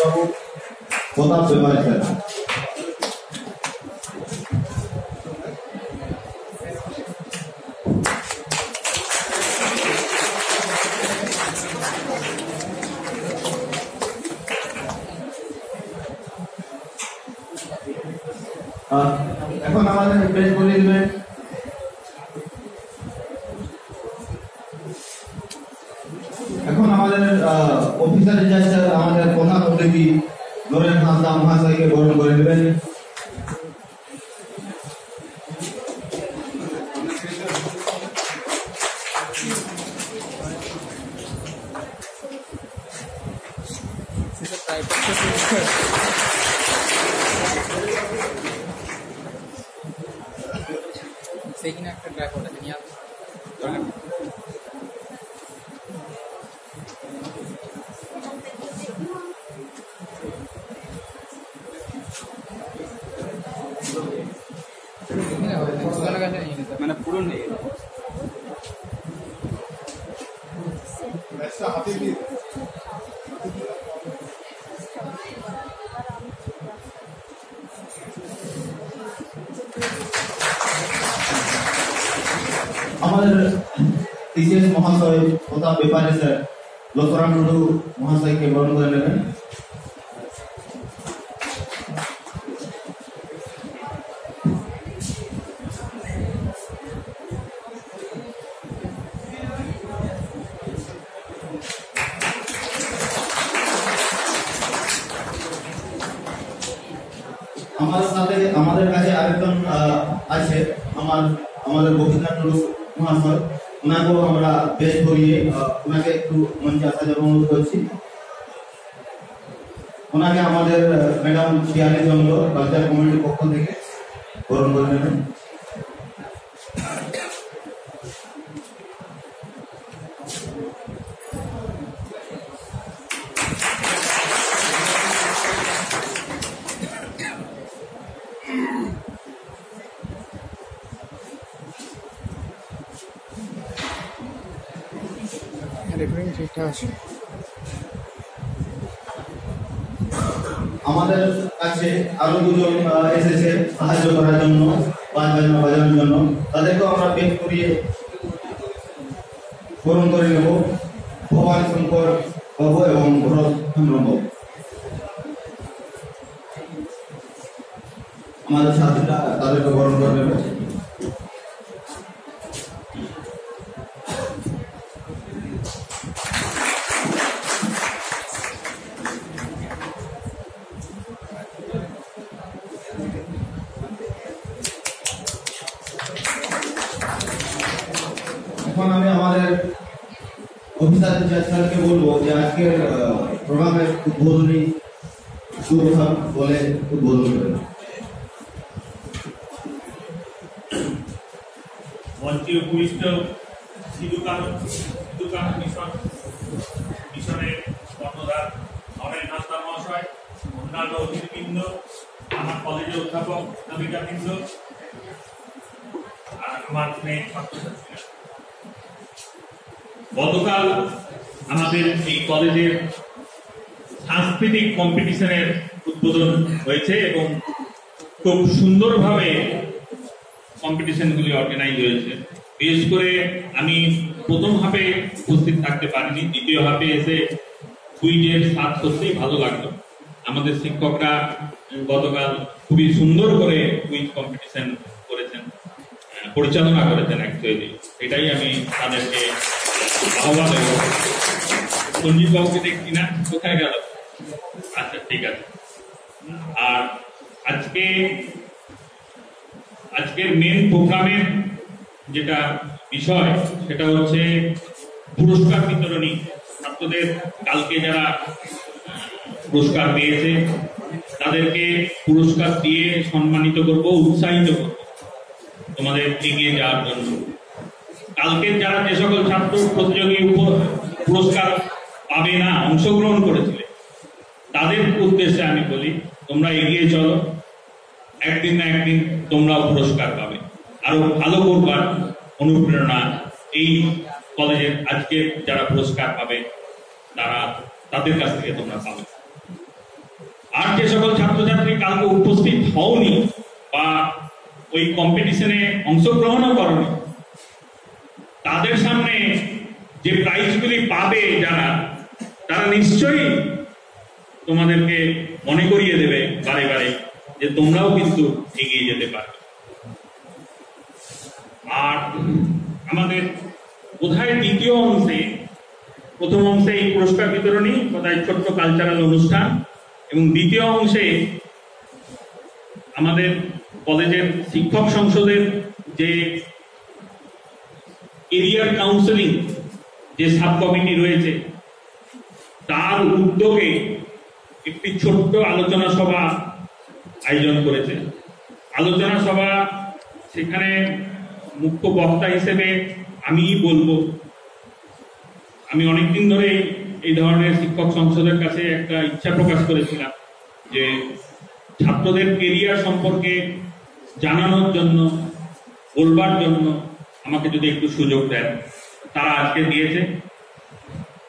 বাবু প্রতাপ ব্যাপারে স্যার। এখন আমাদের প্রেস বলে দিবেন এখন আমাদের অফিসারের যাচ্ছে আমাদের প্রধান অতিথি নরেন হাসদা মহাশয়কে বরণ করে দেবেন। সেইখানে একটা ট্র্যাক ওটা নিয়ে আসবে। মানে পুরো নেই আমাদের টিসিএস মহাশয় প্রতাপ ব্যাপারে স্যার লতরাম টুডু মহাশয়কে বরণ করে নেবেন। আমার সাথে আমাদের কাছে আরেকজন আছে আমাদের গোপীনাথ টুডু মহাশয়, ওনাকেও আমরা বেশ করিয়ে ওনাকে একটু মঞ্চে আসার জন্য অনুরোধ করছি। ওনাকে আমাদের ম্যাডাম শিয়ালি চন্দ্র কালচার কমিটির পক্ষ থেকে বরণ করে নেবেন। আমাদের কাছে আরো দুজন এসেছে সাহায্য করার জন্য, বাজানোর জন্য, তাদেরকেও আমরা বেশ করিয়ে বরণ করে নেব। ভবান শঙ্কর বাবু এবং ভরত চন্দ্র বাবু আমাদের সাথীরা তাদেরকে বরণ করে নেবে। এখন আমি আমাদের অফিসার স্যারকে বলবো যে আজকের প্রোগ্রামের উদ্বোধনী কথা বলে উদ্বোধন করেন। মঞ্চে উপবিষ্ট মিশনের কর্ণধার নরেন হাসদা মহাশয়, অন্যান্য অতিথিবৃন্দ, আমার কলেজের অধ্যাপক অধ্যাপিকাবৃন্দ, আর আমার মেয়ে ছাত্রছাত্রীরা, গতকাল আমাদের এই কলেজের সাংস্কৃতিক কম্পিটিশনের উদ্বোধন হয়েছে এবং খুব সুন্দরভাবে কম্পিটিশনগুলি অর্গানাইজ হয়েছে। বিশেষ করে আমি প্রথম হাফে উপস্থিত থাকতে পারিনি, দ্বিতীয় হাফে এসে কুইজের স্বাদ সত্যিই ভালো লাগলো। আমাদের শিক্ষকরা গতকাল খুবই সুন্দর করে কুইজ কম্পিটিশন করেছেন, পরিচালনা করেছেন। অ্যাকচুয়ালি এটাই আমি তাদেরকে আহ্বান দেব। সঞ্জীব বাবুকে দেখছি না, কোথায় গেল? আচ্ছা, ঠিক আছে। আর আজকের মেন প্রোগ্রামের যেটা বিষয় সেটা হচ্ছে পুরস্কার বিতরণী। ছাত্রদের কালকে যারা পুরস্কার পেয়েছে তাদেরকে পুরস্কার দিয়ে সম্মানিত করব, উৎসাহিত করব তোমাদের এগিয়ে যাওয়ার জন্য। কালকে যারা যে সকল ছাত্র প্রতিযোগী পুরস্কার পাবে না, অংশগ্রহণ করেছিলে, তাদের উদ্দেশ্যে আমি বলি তোমরা এগিয়ে চলো, একদিন না একদিন তোমরাও পুরস্কার পাবে। আরো ভালো করবার অনুপ্রেরণা এই কলেজের আজকে যারা পুরস্কার পাবে তাদের কাছ থেকে তোমরা পাবে। আর যে সকল ছাত্রছাত্রী কালকে উপস্থিত হওনি বা ওই কম্পিটিশনে অংশগ্রহণও করনি, তাদের সামনে যে প্রাইজগুলি পাবে যারা, তারা নিশ্চয়ই তোমাদেরকে মনে করিয়ে দেবে বারে বারে যে তোমরাও কিন্তু এগিয়ে যেতে পারবে। আর আমাদের বোধহয় দ্বিতীয় অংশে, প্রথম অংশে এই পুরস্কার বিতরণী বোধহয় ছোট্ট কালচারাল অনুষ্ঠান, এবং দ্বিতীয় অংশে আমাদের কলেজের শিক্ষক সংসদের যে এরিয়ার কাউন্সিলিং যে সাব কমিটি রয়েছে, তার উদ্যোগে একটি ছোট্ট আলোচনা সভা আয়োজন করেছে। আলোচনা সভা, সেখানে মুখ্য বক্তা হিসেবে আমিই বলবো। আমি অনেকদিন ধরে এই ধরনের শিক্ষক সংসদের কাছে একটা ইচ্ছা প্রকাশ করেছিলাম যে ছাত্রদের কেরিয়ার সম্পর্কে জানানোর জন্য, বলবার জন্য আমাকে যদি একটু সুযোগ দেন। তারা আজকে দিয়েছে।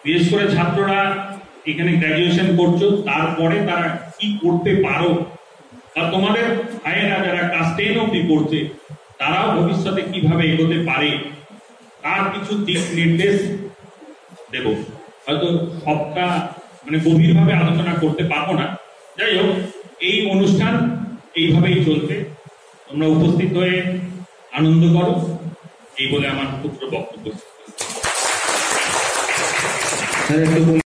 বিশেষ করে ছাত্ররা এখানে গ্র্যাজুয়েশন করছো, তারপরে তারা কি করতে পারো, আর তোমাদের ভাইয়েরা যারা ক্লাস 10 অব্দি পড়ছে তারাও ভবিষ্যতে কিভাবে এগোতে পারে তার কিছু দিক নির্দেশ দেব। হয়তো সবটা গভীরভাবে আলোচনা করতে পারবো না। যাই হোক, এই অনুষ্ঠান এইভাবেই চলবে। তোমরা উপস্থিত হয়ে আনন্দ করো, এই বলে আমার ক্ষুদ্র বক্তব্য।